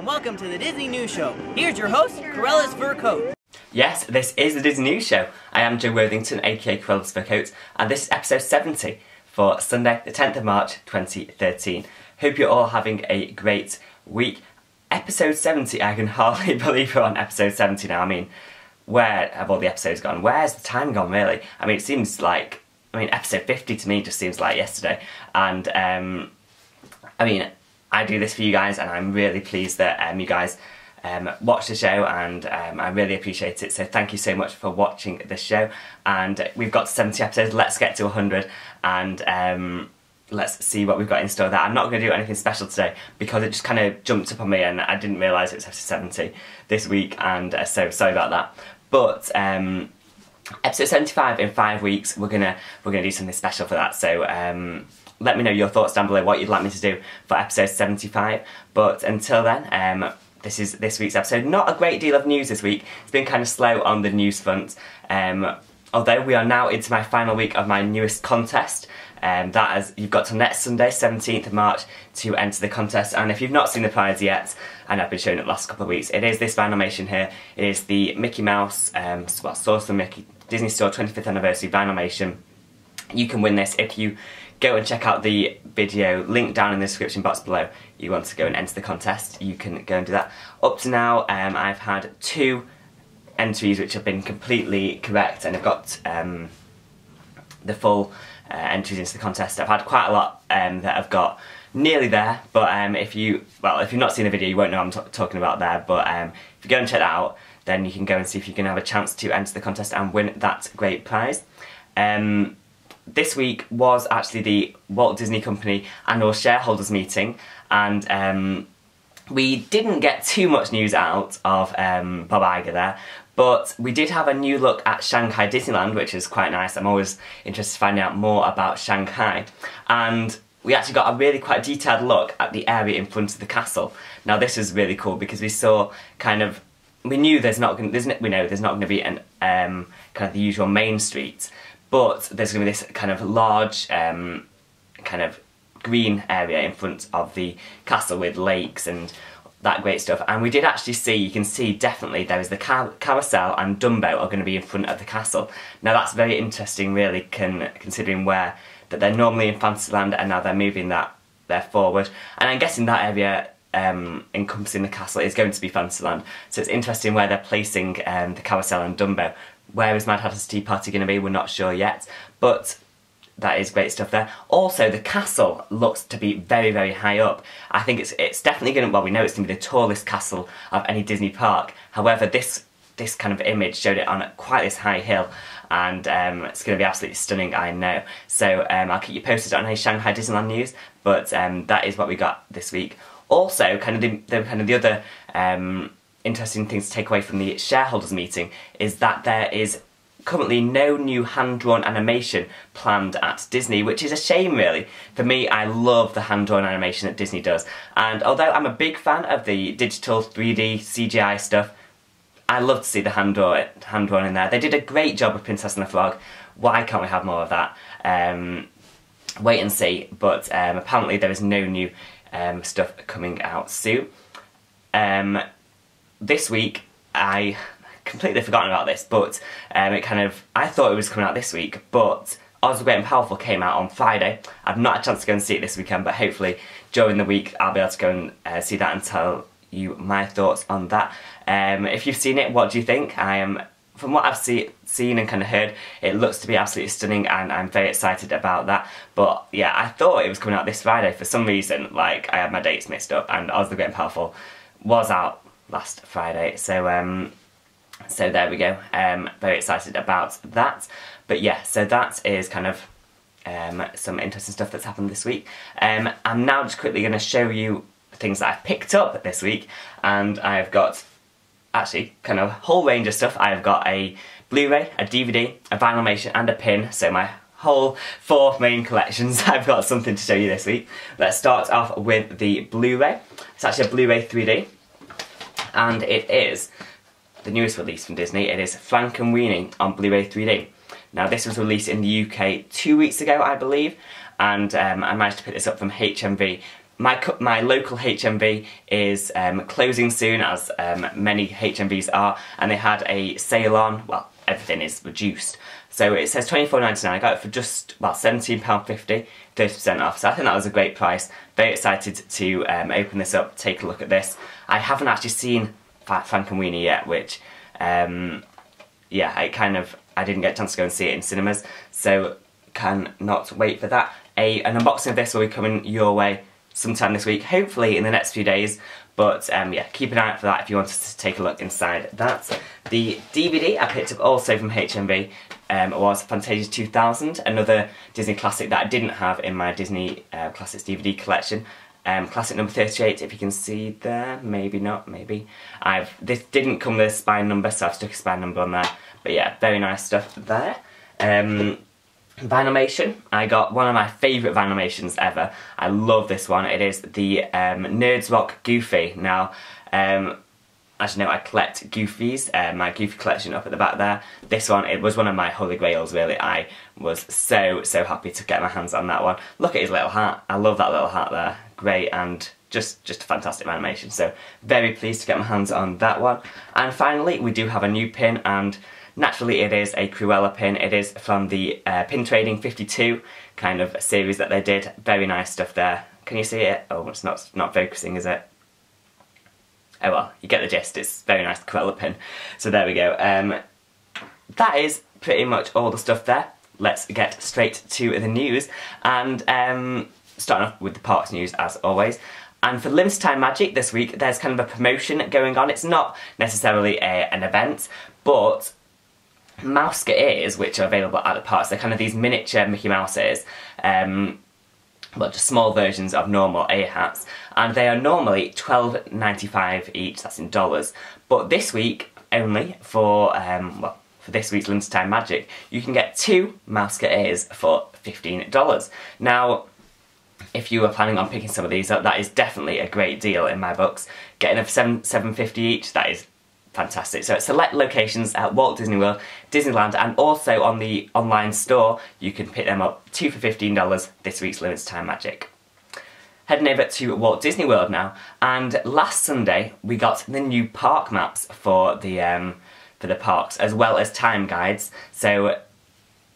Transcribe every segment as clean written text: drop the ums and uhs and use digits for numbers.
welcome to the Disney News Show. Here's your host, CruellasFurCoat. Yes, this is the Disney News Show. I am Joe Worthington, aka CruellasFurCoat, and this is episode 70 for Sunday, the 10th of March, 2013. Hope you're all having a great week. Episode 70, I can hardly believe we're on episode 70 now. I mean, where have all the episodes gone? Where's the time gone, really? I mean, it seems like, episode 50 to me just seems like yesterday. And, I do this for you guys, and I'm really pleased that you guys watch the show, and I really appreciate it. So thank you so much for watching the show. And we've got 70 episodes, let's get to 100, and let's see what we've got in store there. I'm not going to do anything special today because it just kind of jumped up on me and I didn't realise it was episode 70 this week, and so sorry about that. But episode 75 in 5 weeks, we're gonna do something special for that. So let me know your thoughts down below, what you'd like me to do for episode 75. But until then, this is this week's episode. Not a great deal of news this week. It's been kind of slow on the news front. Although we are now into my final week of my newest contest. You've got till next Sunday, 17th of March, to enter the contest. And if you've not seen the prize yet, and I've been showing it the last couple of weeks, it is this Vinylmation here. It is the Mickey Mouse, Source for Mickey Disney Store 25th Anniversary Vinylmation. You can win this if you go and check out the video link down in the description box below. You want to go and enter the contest, you can go and do that. Up to now, I've had 2 entries which have been completely correct, and I've got the full entries into the contest. I've had quite a lot that have got nearly there, but if you've not seen the video, you won't know what I'm talking about there. But if you go and check that out, then you can go and see if you can have a chance to enter the contest and win that great prize. This week was actually the Walt Disney Company annual shareholders meeting, and we didn't get too much news out of Bob Iger there, but we did have a new look at Shanghai Disneyland, which is quite nice. I'm always interested to find out more about Shanghai, and we actually got a really quite detailed look at the area in front of the castle. Now this is really cool because we saw we know there's not going to be an kind of the usual main street, but there's going to be this kind of large kind of green area in front of the castle with lakes and that great stuff. And we did actually see, you can see definitely there is the carousel and Dumbo are going to be in front of the castle. Now that's very interesting really, considering that they're normally in Fantasyland and now they're moving that there forward. And I'm guessing that area encompassing the castle is going to be Fantasyland. So it's interesting where they're placing the carousel and Dumbo. Where is Mad Hatter's Tea Party going to be? We're not sure yet, but that is great stuff there. Also, the castle looks to be very, very high up. I think it's definitely going to, well, we know it's going to be the tallest castle of any Disney park. However, this kind of image showed it on quite this high hill, and it's going to be absolutely stunning, I know. So I'll keep you posted on any Shanghai Disneyland news, but that is what we got this week. Also, the other interesting things to take away from the shareholders meeting is that there is currently no new hand-drawn animation planned at Disney, which is a shame really. For me, I love the hand-drawn animation that Disney does, and although I'm a big fan of the digital 3D CGI stuff, I love to see the hand-drawn in there. They did a great job with Princess and the Frog. Why can't we have more of that? Wait and see, but apparently there is no new stuff coming out soon. This week, I completely forgotten about this, but I thought it was coming out this week, but Oz the Great and Powerful came out on Friday. I've not had a chance to go and see it this weekend, but hopefully during the week I'll be able to go and see that and tell you my thoughts on that. If you've seen it, what do you think? From what I've seen and kind of heard, it looks to be absolutely stunning, and I'm very excited about that. But yeah, I thought it was coming out this Friday. For some reason, I had my dates mixed up, and Oz the Great and Powerful was out last Friday. So so there we go. Very excited about that. But yeah, so that is kind of some interesting stuff that's happened this week. I'm now just quickly going to show you things that I've picked up this week, and I've got actually kind of a whole range of stuff. I've got a Blu-ray, a DVD, a Vinylmation and a pin, so my whole 4 main collections. I've got something to show you this week. Let's start off with the Blu-ray. It's actually a Blu-ray 3D, and it is the newest release from Disney. It is Frankenweenie on Blu-ray 3D. Now this was released in the UK 2 weeks ago, I believe, and I managed to pick this up from HMV my local HMV is closing soon, as many HMVs are, and they had a sale on, well, everything is reduced. So it says £24.99, I got it for just, well, £17.50, 30% off, so I think that was a great price. Very excited to open this up, take a look at this. I haven't actually seen Frankenweenie yet, which, yeah, I didn't get a chance to go and see it in cinemas, so cannot wait for that. An unboxing of this will be coming your way sometime this week, hopefully in the next few days, but yeah, keep an eye out for that if you wanted to take a look inside that. The DVD I picked up also from HMV was Fantasia 2000, another Disney classic that I didn't have in my Disney Classics DVD collection. Classic number 38, if you can see there, maybe not, maybe. This didn't come with a spine number, so I've stuck a spine number on there, but yeah, very nice stuff there. Vinylmation, I got one of my favourite Vinylmations ever. I love this one. It is the Nerds Rock Goofy. Now, as you know, I collect Goofies, my Goofy collection up at the back there. This one, it was one of my holy grails, really. I was so happy to get my hands on that one. Look at his little hat. I love that little hat there. Great, and just a fantastic animation. So, very pleased to get my hands on that one. And finally, we do have a new pin, and naturally it is a Cruella pin. It is from the Pin Trading 52 kind of series that they did. Very nice stuff there. Can you see it? Oh, it's not focusing, is it? Oh well, you get the gist. It's a very nice Cruella pin. So there we go. That is pretty much all the stuff there. Let's get straight to the news. And starting off with the parks news as always. And for limited time magic this week, there's kind of a promotion going on. It's not necessarily an event, but Mouse ears, which are available at the parks, they're kind of these miniature Mickey Mouse ears, well, just small versions of normal ear hats, and they are normally $12.95 each, that's in dollars. But this week, only for, well, for this week's limited time magic, you can get 2 Mouse ears for $15. Now, if you were planning on picking some of these up, that is definitely a great deal in my books. Getting them for $7.50 each, that is fantastic. So at select locations at Walt Disney World, Disneyland, and also on the online store, you can pick them up 2 for $15 this week's limited time magic. Heading over to Walt Disney World now, and last Sunday we got the new park maps for the parks, as well as time guides. So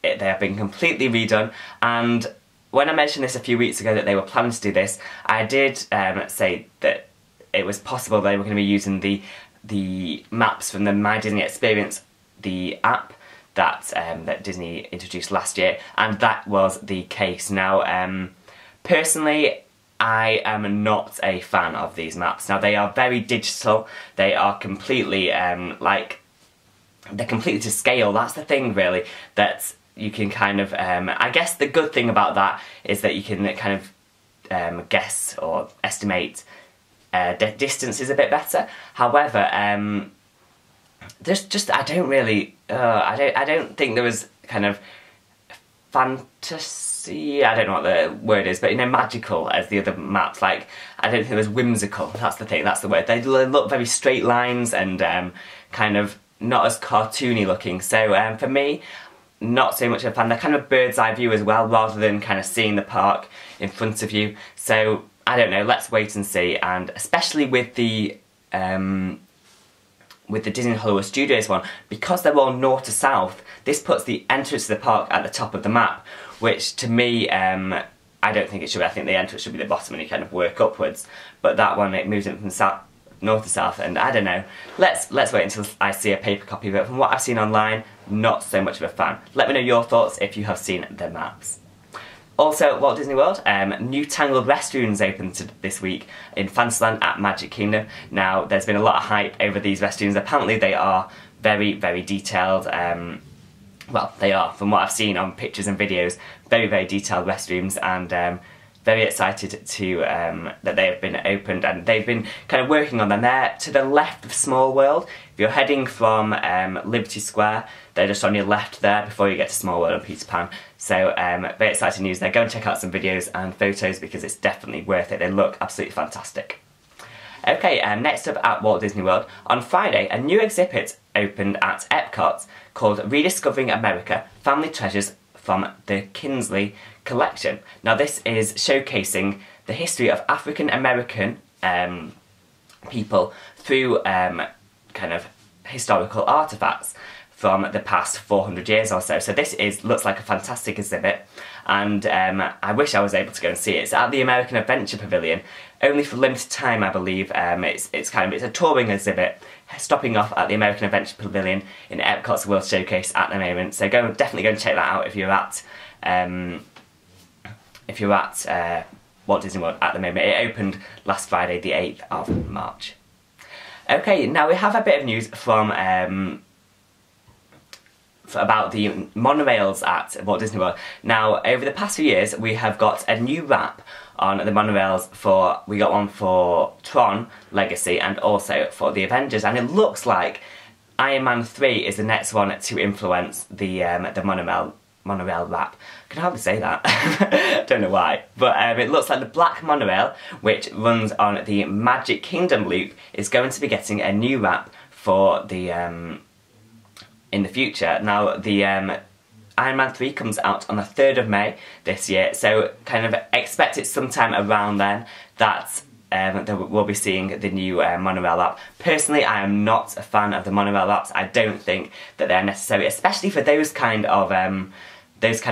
they have been completely redone, and when I mentioned this a few weeks ago that they were planning to do this, I did say that it was possible they were going to be using the maps from the My Disney Experience, the app that that Disney introduced last year, and that was the case. Now, personally, I am not a fan of these maps. Now, they are very digital. They are completely they're completely to scale. That's the thing, really, that you can kind of. I guess the good thing about that is that you can kind of guess or estimate distance is a bit better. However, just I don't really, I don't think there was kind of fantasy. I don't know what the word is, but you know, magical as the other maps. Like, I don't think there was whimsical. That's the thing. That's the word. They look very straight lines and kind of not as cartoony looking. So for me, not so much of a fan. They're kind of bird's eye view as well, rather than kind of seeing the park in front of you. So I don't know, let's wait and see, and especially with the Disney Hollywood Studios one, because they're all north to south, this puts the entrance to the park at the top of the map, which to me, I don't think it should be. I think the entrance should be the bottom and you kind of work upwards, but that one, it moves it from north to south, and I don't know. Let's wait until I see a paper copy of it. From what I've seen online, not so much of a fan. Let me know your thoughts if you have seen the maps. Also, Walt Disney World, new Tangled restrooms opened this week in Fantasyland at Magic Kingdom. Now, there's been a lot of hype over these restrooms. Apparently they are very, very detailed. Well, they are, from what I've seen on pictures and videos, very, very detailed restrooms, and very excited to that they have been opened, and they've been kind of working on them. They're to the left of Small World. If you're heading from Liberty Square, they're just on your left there before you get to Small World and Peter Pan. So very exciting news there. Go and check out some videos and photos because it's definitely worth it. They look absolutely fantastic. Okay, next up at Walt Disney World, on Friday a new exhibit opened at Epcot called Rediscovering America, Family Treasures from the Kinsley Collection. Now this is showcasing the history of African American people through kind of historical artefacts from the past 400 years or so. So this looks like a fantastic exhibit, and I wish I was able to go and see it. It's at the American Adventure Pavilion, only for limited time, I believe. It's a touring exhibit, stopping off at the American Adventure Pavilion in Epcot's World Showcase at the moment. So definitely go and check that out if you're at Walt Disney World at the moment. It opened last Friday, the 8th of March. Okay, now we have a bit of news from about the monorails at Walt Disney World. Now, over the past few years, we have got a new wrap on the monorails we got one for Tron Legacy and also for the Avengers, and it looks like Iron Man 3 is the next one to influence the monorail wrap. I can hardly say that. Don't know why. But it looks like the black monorail, which runs on the Magic Kingdom loop, is going to be getting a new wrap for the in the future. Now, the Iron Man 3 comes out on the 3rd of May this year, so kind of expect it sometime around then that we'll be seeing the new monorail wrap. Personally, I am not a fan of the monorail wraps. I don't think that they're necessary, especially for those kind of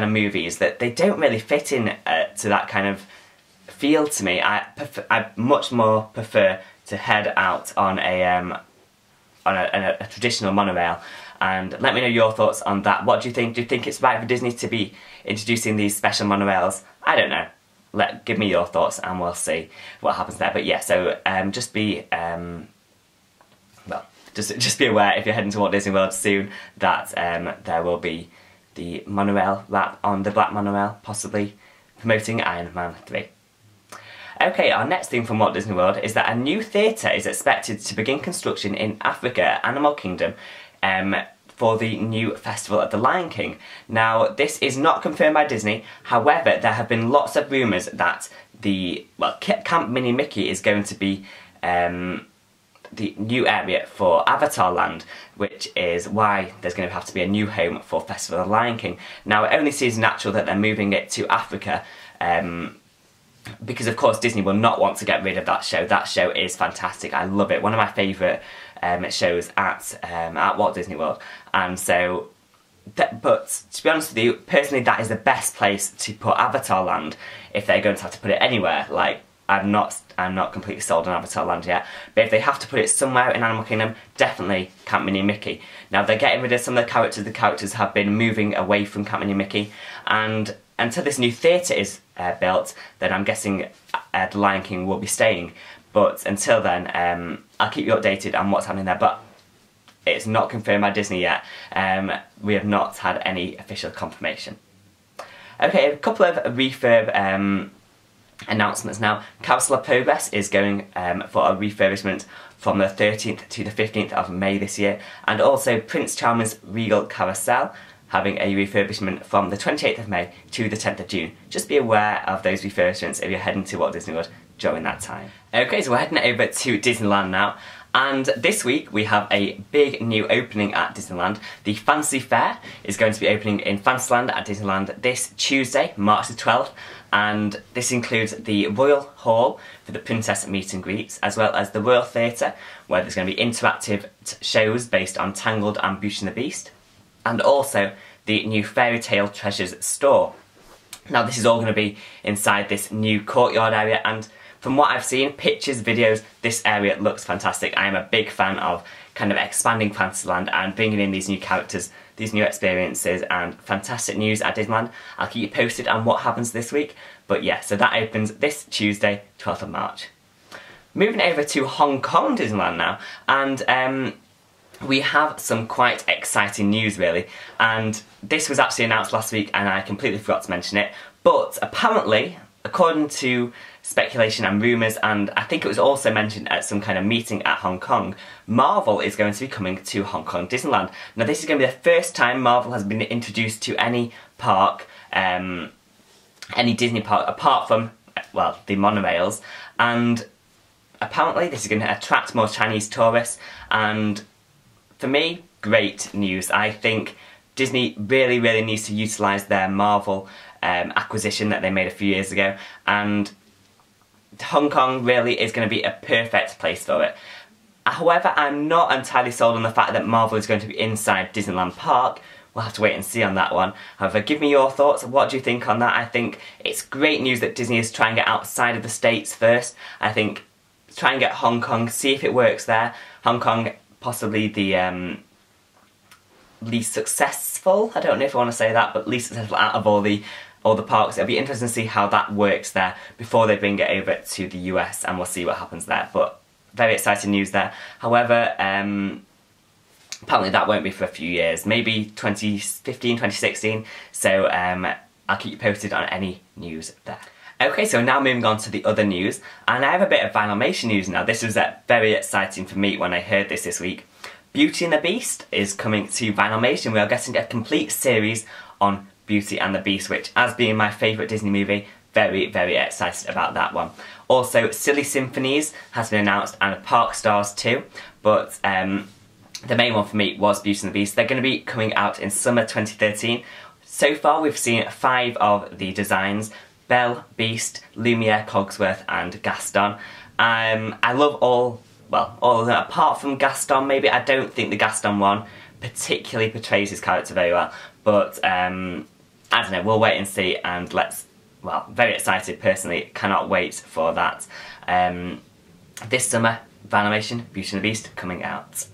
movies, that they don't really fit in to that kind of feel to me. I much more prefer to head out on a traditional monorail. And let me know your thoughts on that. What do you think? Do you think it's right for Disney to be introducing these special monorails? I don't know. Give me your thoughts and we'll see what happens there. But yeah, so just be just be aware if you're heading to Walt Disney World soon that there will be the monorail wrap on the black monorail, possibly promoting Iron Man 3. Okay, our next thing from Walt Disney World is that a new theatre is expected to begin construction in Africa, Animal Kingdom, for the new Festival of the Lion King. Now, this is not confirmed by Disney, however, there have been lots of rumours that Camp Mini Mickey is going to be the new area for Avatar Land, which is why there's going to have to be a new home for Festival of the Lion King. Now, it only seems natural that they're moving it to Africa, because of course Disney will not want to get rid of that show. That show is fantastic. I love it. One of my favourite shows at Walt Disney World. And so, but to be honest with you, personally that is the best place to put Avatar Land if they're going to have to put it anywhere. Like, I'm not completely sold on Avatar Land yet, but if they have to put it somewhere in Animal Kingdom, definitely Camp Mini Mickey. Now, they're getting rid of some of the characters have been moving away from Camp Mini Mickey, and until this new theatre is built, then I'm guessing The Lion King will be staying. But until then, I'll keep you updated on what's happening there, but it's not confirmed by Disney yet. We have not had any official confirmation. Okay, a couple of refurb announcements now. Carousel of Progress is going for a refurbishment from the 13th to the 15th of May this year, and also Prince Charming's Regal Carousel having a refurbishment from the 28th of May to the 10th of June. Just be aware of those refurbishments if you're heading to Walt Disney World during that time. Okay, so we're heading over to Disneyland now, and this week we have a big new opening at Disneyland. The Fantasy Fair is going to be opening in Fantasyland at Disneyland this Tuesday, March the 12th, and this includes the Royal Hall for the Princess meet and greets, as well as the Royal Theatre, where there's going to be interactive shows based on Tangled and Beauty and the Beast, and also the new Fairy Tale Treasures store. Now, this is all going to be inside this new courtyard area, and from what I've seen, pictures, videos, this area looks fantastic. I am a big fan of kind of expanding Fantasyland and bringing in these new characters, these new experiences, and fantastic news at Disneyland. I'll keep you posted on what happens this week, but yeah, so that opens this Tuesday, 12th of March. Moving over to Hong Kong Disneyland now, and we have some quite exciting news really, and this was actually announced last week and I completely forgot to mention it, but apparently, according to speculation and rumours, and I think it was also mentioned at some kind of meeting at Hong Kong, Marvel is going to be coming to Hong Kong Disneyland. Now, this is going to be the first time Marvel has been introduced to any park, any Disney park, apart from, well, the monorails, and apparently this is going to attract more Chinese tourists, and for me, great news. I think Disney really needs to utilise their Marvel acquisition that they made a few years ago, and Hong Kong really is going to be a perfect place for it. However, I'm not entirely sold on the fact that Marvel is going to be inside Disneyland Park. We'll have to wait and see on that one. However, give me your thoughts. What do you think on that? I think it's great news that Disney is trying to get outside of the States first. I think try and get Hong Kong, see if it works there. Hong Kong, possibly the least successful, I don't know if I want to say that, but least successful out of all the parks. It'll be interesting to see how that works there before they bring it over to the US, and we'll see what happens there. But very exciting news there. However, apparently that won't be for a few years, maybe 2015, 2016, so I'll keep you posted on any news there. Okay, so now moving on to the other news, and I have a bit of Vinylmation news now. This was very exciting for me when I heard this week. Beauty and the Beast is coming to Vinylmation. We are getting a complete series on Beauty and the Beast, which, as being my favourite Disney movie, very, very excited about that one. Also, Silly Symphonies has been announced, and Park Stars too, but the main one for me was Beauty and the Beast. They're going to be coming out in summer 2013. So far we've seen 5 of the designs: Belle, Beast, Lumiere, Cogsworth and Gaston. I love all of them apart from Gaston maybe. I don't think the Gaston one particularly portrays his character very well, but I don't know, we'll wait and see, and very excited personally, cannot wait for that. This summer, Vinylmation, Beauty and the Beast coming out.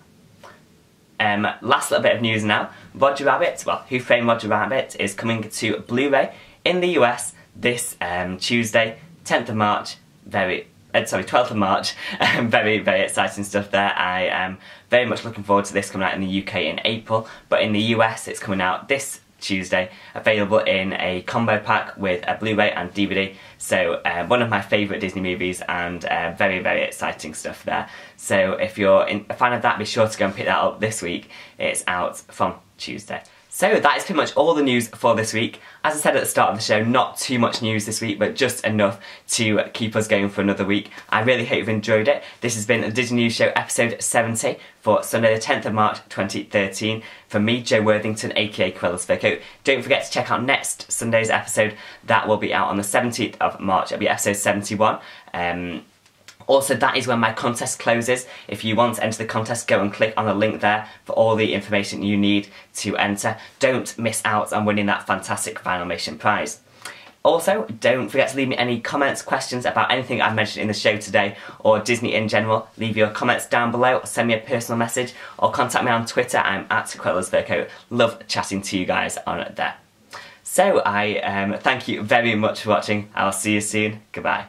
Last little bit of news now. Roger Rabbit, Who Framed Roger Rabbit, is coming to Blu-ray in the US this Tuesday, 10th of March. 12th of March. Very, very exciting stuff there. I am very much looking forward to this coming out in the UK in April, but in the US it's coming out this Tuesday, available in a combo pack with a Blu-ray and DVD. So one of my favourite Disney movies, and very, very exciting stuff there. So if you're a fan of that, be sure to go and pick that up this week. It's out from Tuesday. So that is pretty much all the news for this week. As I said at the start of the show, not too much news this week, but just enough to keep us going for another week. I really hope you've enjoyed it. This has been the Disney News Show episode 70 for Sunday the 10th of March 2013. From me, Joe Worthington, aka CruellasFurCoat. Don't forget to check out next Sunday's episode. That will be out on the 17th of March. It'll be episode 71. Also, that is when my contest closes. If you want to enter the contest, go and click on the link there for all the information you need to enter. Don't miss out on winning that fantastic Vinylmation prize. Also, don't forget to leave me any comments, questions about anything I've mentioned in the show today, or Disney in general. Leave your comments down below, or send me a personal message, or contact me on Twitter. I'm at CruellasFurCoat. Love chatting to you guys on there. So, I thank you very much for watching. I'll see you soon. Goodbye.